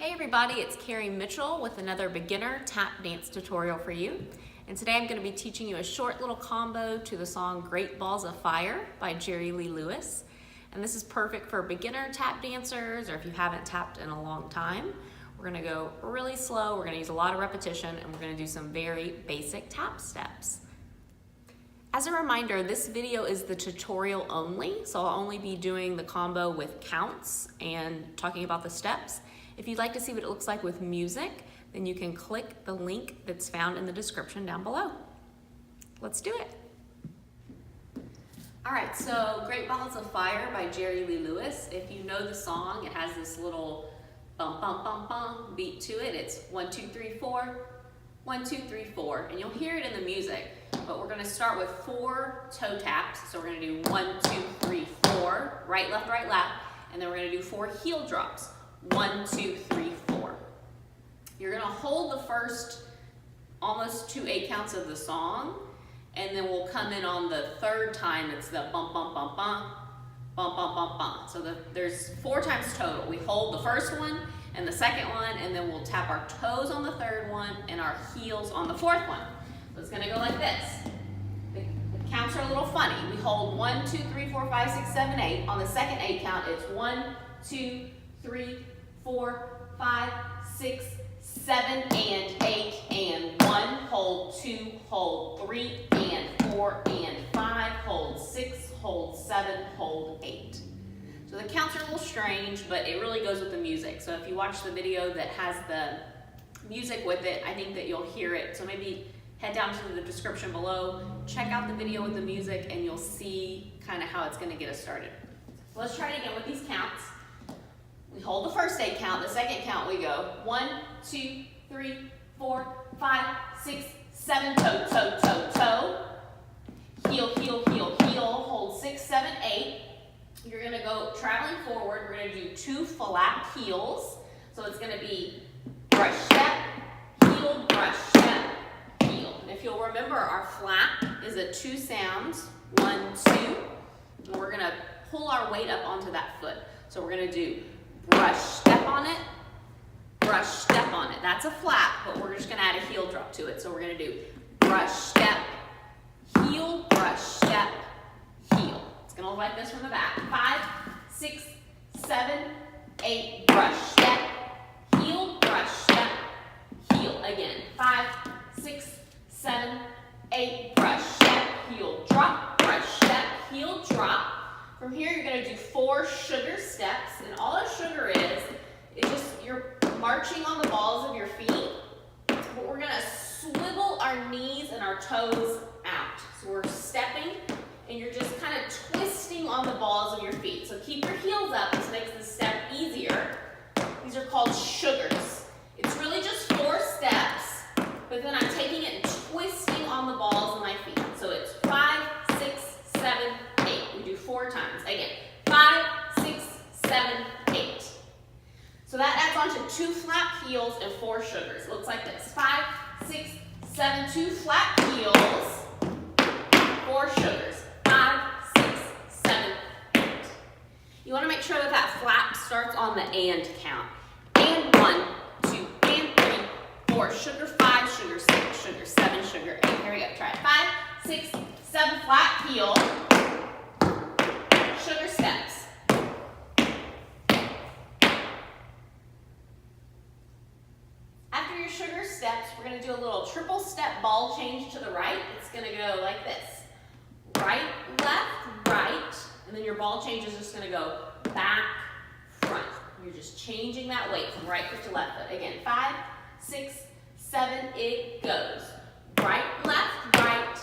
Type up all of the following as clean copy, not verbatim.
Hey everybody, it's Carrie Mitchell with another beginner tap dance tutorial for you. And today I'm going to be teaching you a short little combo to the song Great Balls of Fire by Jerry Lee Lewis. And this is perfect for beginner tap dancers or if you haven't tapped in a long time. We're going to go really slow, we're going to use a lot of repetition, and we're going to do some very basic tap steps. As a reminder, this video is the tutorial only, so I'll only be doing the combo with counts and talking about the steps. If you'd like to see what it looks like with music, then you can click the link that's found in the description down below. Let's do it. All right, so Great Balls of Fire by Jerry Lee Lewis. If you know the song, it has this little bum, bum, bum, bum beat to it. It's 1, 2, 3, 4, 1, 2, 3, 4, and you'll hear it in the music. But we're gonna start with 4 toe taps. So we're gonna do 1, 2, 3, 4, right, left, and then we're gonna do 4 heel drops. 1, 2, 3, 4. You're gonna hold the first almost 2 8 counts of the song, and then we'll come in on the third time. It's the bump, bump, bump, bump, bump, bump, bump, bump. So there's 4 times total. We hold the first one and the second one, and then we'll tap our toes on the third one and our heels on the fourth one. So it's gonna go like this. The counts are a little funny. We hold 1, 2, 3, 4, 5, 6, 7, 8. On the second 8 count, it's 1, 2, 3, 4, 5, 6, 7, and 8, and 1, hold 2, hold 3, and 4, and 5, hold 6, hold 7, hold 8. So the counts are a little strange, but it really goes with the music. So if you watch the video that has the music with it, I think that you'll hear it. So maybe head down to the description below, check out the video with the music, and you'll see kind of how it's going to get us started. So let's try it again with these counts. We hold the first 8 count, the second count we go 1, 2, 3, 4, 5, 6, 7, toe, toe, toe, toe. Heel, heel, heel, heel, hold 6, 7, 8. You're gonna go traveling forward, we're gonna do 2 flat heels. So it's gonna be brush step, heel, brush step, heel. And if you'll remember, our flat is a 2 sounds, 1, 2. And we're gonna pull our weight up onto that foot. So we're gonna do brush step on it, brush step on it. That's a flat, but we're just gonna add a heel drop to it. So we're gonna do brush step, heel, brush step, heel. It's gonna look like this from the back. 5, 6, 7, 8, brush step, heel, brush step, heel. Again, 5, 6, 7, 8, brush step, heel, drop, brush step, heel, drop. From here, you're gonna do 4 sugar steps, and all a sugar is just you're marching on the balls of your feet, but we're gonna swivel our knees and our toes out. So we're stepping, and you're just kind of twisting on the balls of your feet. So keep your heels up, this makes the step easier. These are called sugars. It's really just 4 steps, but then I'm taking it and twisting on the balls of my feet. So it's 5, 6, 7, 8. We do 4 times. Again, 5, 6, 7, 8. So that adds on to 2 flat heels and 4 sugars. It looks like this. 5, 6, 7, 2 flat heels, 4 sugars. 5, 6, 7, 8. You want to make sure that that flat starts on the and count. And 1, 2, and 3, 4, sugar 5, sugar 6, sugar 7, sugar 8. Here we go. Try it. 5, 6, 7 flat heel, sugar steps. After your sugar steps, we're going to do a little triple step ball change to the right. It's going to go like this. Right, left, right, and then your ball change is just going to go back, front. You're just changing that weight from right foot to left foot. Again, 5, 6, 7, it goes. Right, left, right,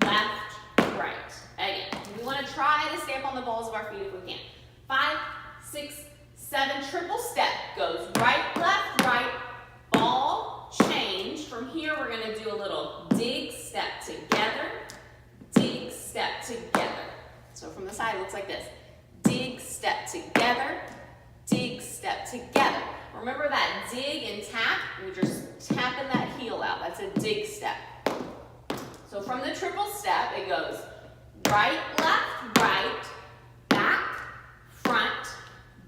left, right. Again, we want to try to stay up on the balls of our feet if we can. 5, 6, 7, triple step goes right, left, right, ball change. From here, we're going to do a little dig step together, dig step together. So from the side, it looks like this. Dig step together, dig step together. Remember that dig and tap? You're just tapping that heel out. That's a dig step. So from the triple step, it goes right, left, right, back, front,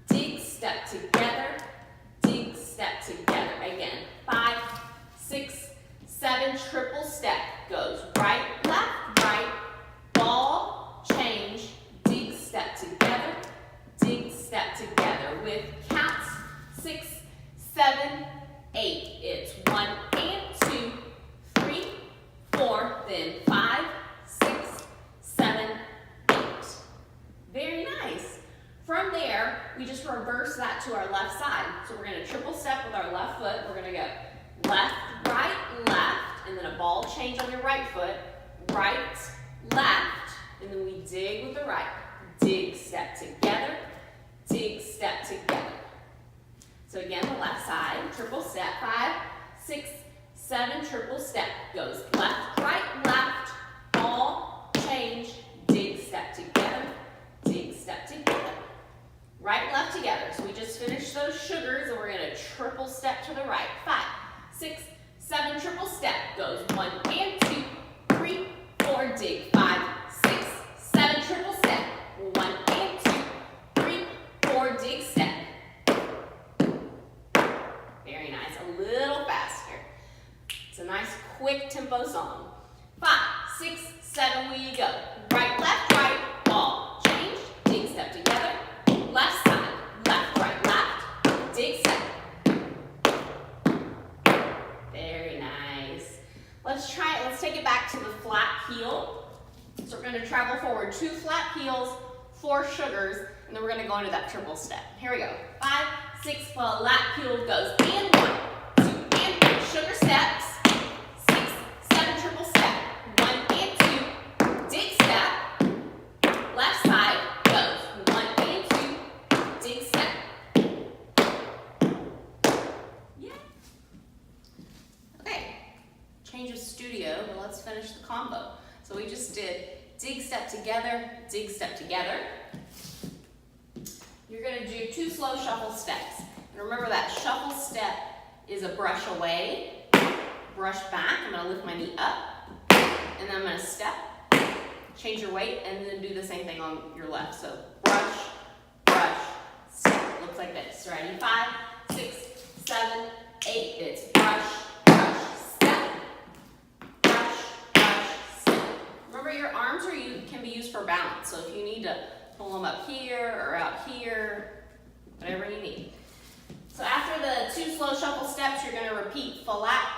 dig step together, dig step in 5, 6, 7, 8. Very nice. From there, we just reverse that to our left side. So we're going to triple step with our left foot. We're going to go left, right, left, and then a ball change on your right foot. Right, left, and then we dig with the right. Dig, step together, dig, step together. So again, the left side, triple step, 5, 6, 7, triple step. Goes left, right, left, ball, change, dig, step together, dig, step together. Right, left together. So we just finished those sugars and we're going to triple step to the right. 5, 6, 7, triple step. Goes 1 and 2, 3, 4, dig, 5, 6, 7, triple step. 1 and 2, 3, 4, dig, step. Very nice. A little faster. It's a nice quick tempo song. 5, 6, 7, we go. Right, left, ball, change, dig, step together. Left side, left, right, left, dig, step. Very nice. Let's try it. Let's take it back to the flat heel. So we're going to travel forward 2 flat heels, 4 sugars, and then we're going to go into that triple step. Here we go. 5, 6, flat heel goes. And 1, 2, and 3. Sugar steps. 6, 7, triple step. 1 and 2. Dig step. Left side goes. 1 and 2. Dig step. Yeah. Okay. Change of studio, but let's finish the combo. So we just did dig, step together, dig, step together. You're going to do 2 slow shuffle steps. And remember that shuffle step is a brush away, brush back. I'm going to lift my knee up, and then I'm going to step, change your weight, and then do the same thing on your left. So brush, brush, step. Looks like this. Ready? 5, 6, 7, 8. It's brush, brush, step. Brush, brush, step. Remember, your arms can be used for balance. So if you need to pull them up here or out here, whatever you need. So after the 2 slow shuffle steps, you're going to repeat flat.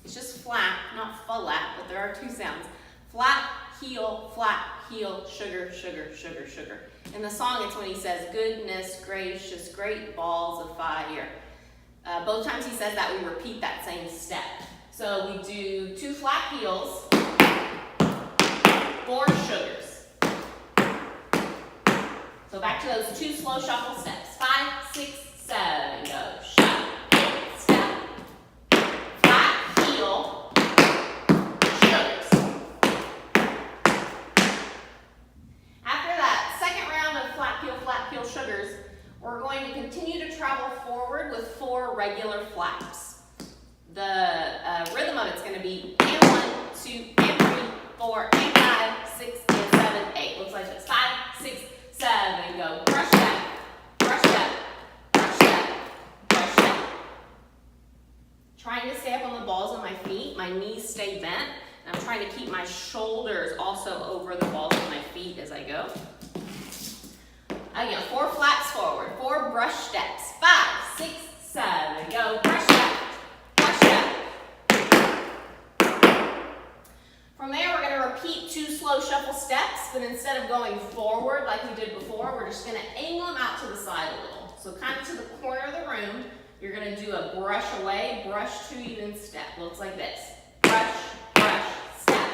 It's just flat, not flat, but there are 2 sounds. Flat, heel, sugar, sugar, sugar, sugar. In the song, it's when he says, goodness gracious, great balls of fire. Both times he says that, we repeat that same step. So we do 2 flat heels, 4 sugars. So back to those 2 slow shuffle steps. 5, 6, 7, go. Shuffle, step, flat heel, sugars. After that second round of flat heel, sugars, we're going to continue to travel forward with 4 regular flaps. The rhythm of it's going to be and 1, 2, and 3, 4, and 5, 6, and 7, 8. Looks like this. 5, 6, 7, go. Brush step, brush step, brush step, brush step. Trying to stay up on the balls of my feet. My knees stay bent. And I'm trying to keep my shoulders also over the balls of my feet as I go. Again, 4 flaps forward, 4 brush steps. 5, 6, 7, go. Brush step, brush step. From there, we're going to repeat 2 slow shuffle steps, but instead of going forward like we did before, we're just going to angle them out to the side a little. So kind of to the corner of the room, you're going to do a brush away, brush to even step. Looks like this. Brush, brush, step.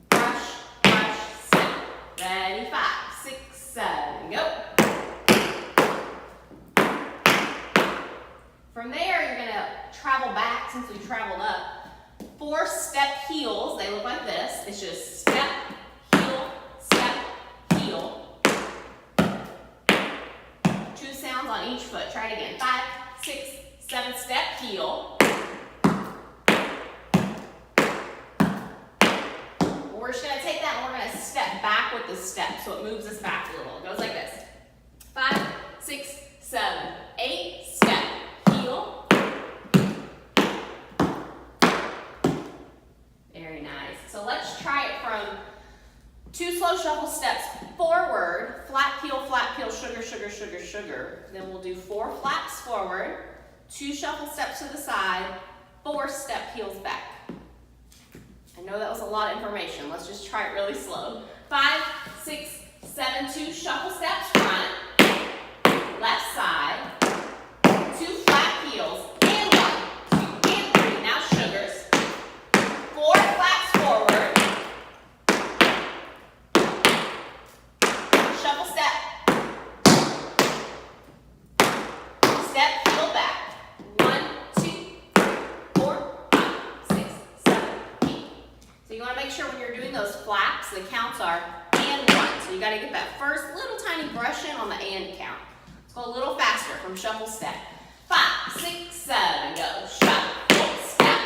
Brush, brush, step. Ready? 5, 6, 7, go. From there, you're going to travel back since we traveled up. 4 step heels, they look like this. It's just step, heel, step, heel. 2 sounds on each foot. Try it again. 5, 6, 7, step, heel. We're just going to take that and we're going to step back with the step so it moves us back a little. It goes like this. 5, 6, 7, 8, step, heel. Very nice. So let's try it from 2 slow shuffle steps forward, flat heel, sugar, sugar, sugar, sugar. Then we'll do 4 flaps forward, 2 shuffle steps to the side, 4 step heels back. I know that was a lot of information. Let's just try it really slow. 5, 6, 7, 2, shuffle steps front, left side, 2 flat heels, and 1, 2, and 3. Now sugars. 4 flaps forward. Shuffle step. Step, heel back. 1, 2, 4, 5, 6, 7, 8. So you want to make sure when you're doing those flaps, the counts are and 1. So you got to get that first little tiny brush in on the and count. Let's go a little faster from shuffle step. 5, 6, 7, go. Shuffle step.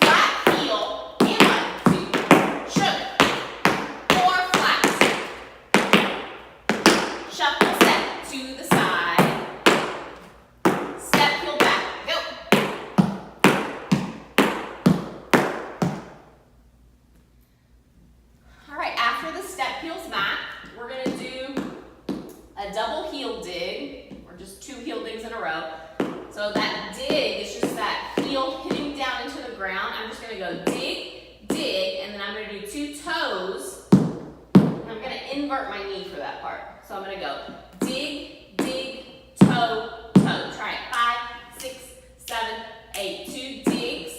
Flat heel, and 1, 2, sugar. 4 flaps. Shuffle step to the side. Step, heel back, go. All right, after the step heels back, we're going to do a double heel dig, or just 2 heel digs in a row. So that dig is just that heel hitting down into the ground. I'm just going to go dig, dig, and then I'm going to do 2 toes. And I'm going to invert my knee for that part. So I'm going to go dig, dig, toe, toe. Try it. 5, 6, 7, 8. 2 digs,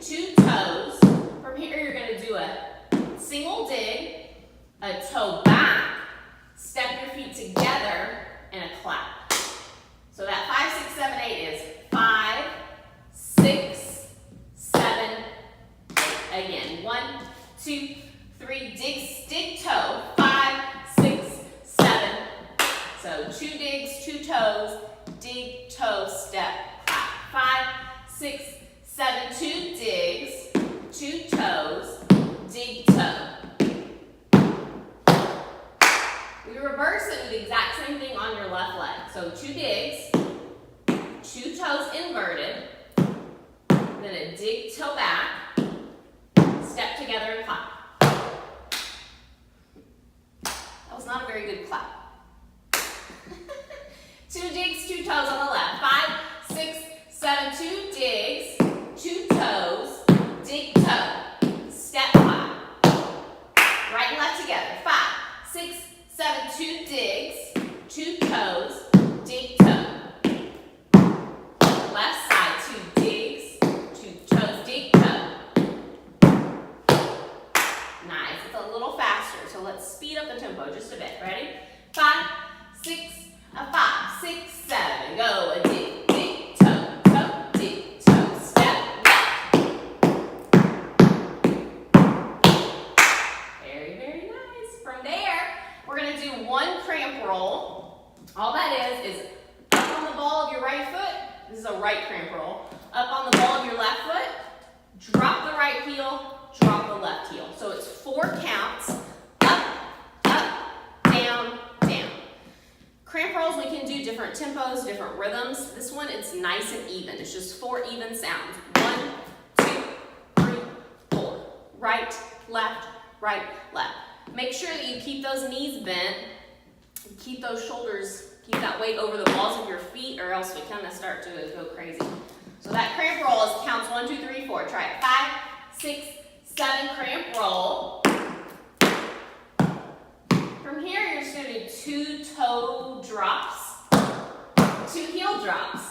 2 toes. From here, you're going to do a single dig, a toe back, step your feet together, and a clap. So that 5, 6, 7, 8 is 5, 6, 7, 8. Again, 1, 2, 3, dig, stick, toe. 5, 6, 7. So 2 digs, 2 toes, dig, toe, step, clap. 5, 6, 7, 2 digs, 2 toes, dig, toe. We reverse it and do the exact same thing on your left leg. So 2 digs, 2 toes inverted, then a dig, toe back, step together and clap. That was not a very good clap. 2 digs, 2 toes on the left. 5, 6, 7, 2 digs, 2 toes, dig, toe, step, clap. Right and left together. 5, 6, 7, 2 digs, 2 toes, dig, toe. Left side, 2 digs, 2 toes, dig, toe. Nice. It's a little faster, so let's speed up the tempo just a bit. Ready? 5, 6, 5, 6, 7. Go. A dig, dig, toe, toe, dig, toe. Step left. Very, very nice. From there, we're going to do 1 cramp roll. All that is up on the ball of your right foot. This is a right cramp roll. Up on the ball of your left foot. Drop the right heel. Drop the left heel. So it's 4 counts. Up, up, down, down. Cramp rolls, we can do different tempos, different rhythms. This one, it's nice and even. It's just 4 even sounds. 1, 2, 3, 4. Right, left, right, left. Make sure that you keep those knees bent, keep those shoulders, keep that weight over the balls of your feet, or else we kind of start to go crazy. So that cramp roll is counts 1, 2, 3, 4. Try it. 5, 6, 7, cramp roll. From here, you're just going to do 2 toe drops, 2 heel drops.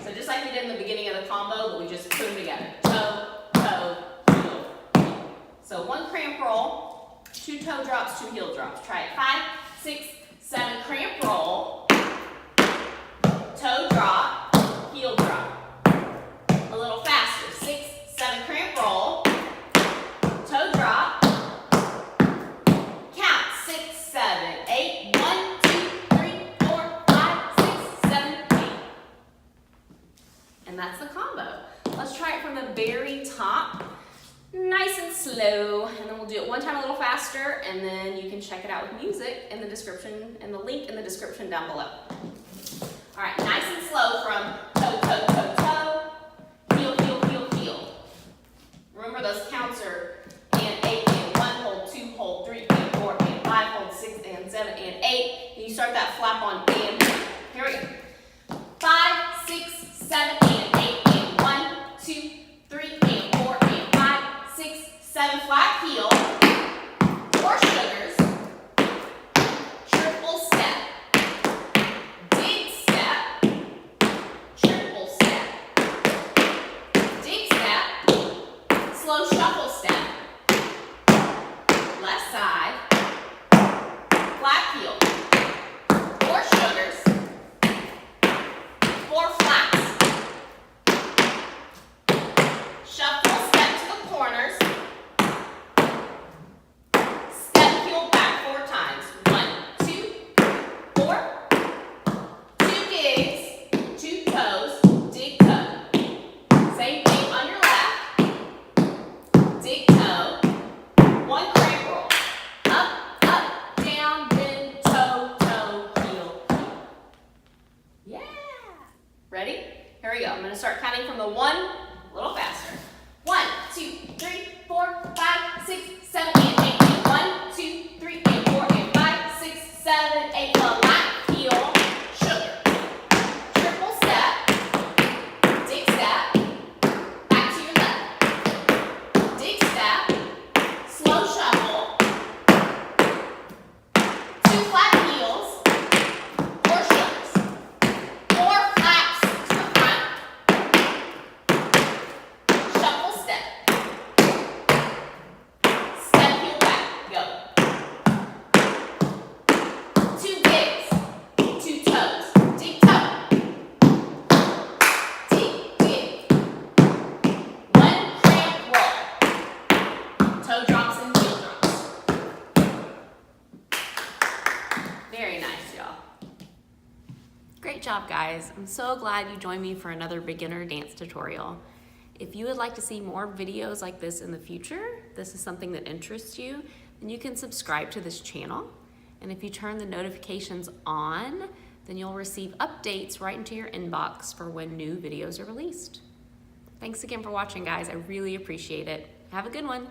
So just like we did in the beginning of the combo, but we just put them together. Toe, toe, heel, heel. So 1 cramp roll, 2 toe drops, 2 heel drops. Try it. 5, 6, 7, cramp roll, toe drop, heel drop. A little faster. 6, 7, cramp roll, toe drop. Count. 6, 7, 8. 1, 2, 3, 4, 5, 6, 7, 8. And that's the combo. Let's try it from the very top. Nice and slow, and then we'll do it one time a little faster, and then you can check it out with music in the description, and the link in the description down below. All right, nice and slow from toe, toe, toe, toe, heel, heel, heel, heel. Remember those counts are and 8, and 1, hold, 2, hold, 3, and 4, and 5, hold, 6, and 7, and 8. And you start that flap on and. Here we go. 5, 6, 7, and 8, and 1, 2, 3, and 4, and 5, 6, 7 flat heel, 4 sugars, triple step, dig step, triple step, dig step, slow shuffle step, left side, flat heel, 4 sugars, 4 flats, shuffle step to the corners, step heel back 4 times, 1, 2, 4, 2 gigs, 2 toes, dig toe, same thing on your left, dig toe, 1 cramp roll, up, up, down, bend, toe, toe, heel, heel. Yeah. Ready? Here we go. I'm going to start counting from the 1, a little faster. 1, 2, 3, 4, 5, 6, 7, 8, 1, 2, 3, 4, 5, 6, 7, 8. Flat heel, sugar, triple step, dig step, back to your left, dig step, slow shuffle, 2 flat heels, 4 sugars, 4 flaps to the front, shuffle step, step heel back, go. 2 gigs, 2 toes, dig toe, dig, dig, 1 cramp roll, toe drops and heel drops. Very nice, y'all. Great job, guys. I'm so glad you joined me for another beginner dance tutorial. If you would like to see more videos like this in the future, this is something that interests you, then you can subscribe to this channel. And if you turn the notifications on, then you'll receive updates right into your inbox for when new videos are released. Thanks again for watching, guys. I really appreciate it. Have a good one.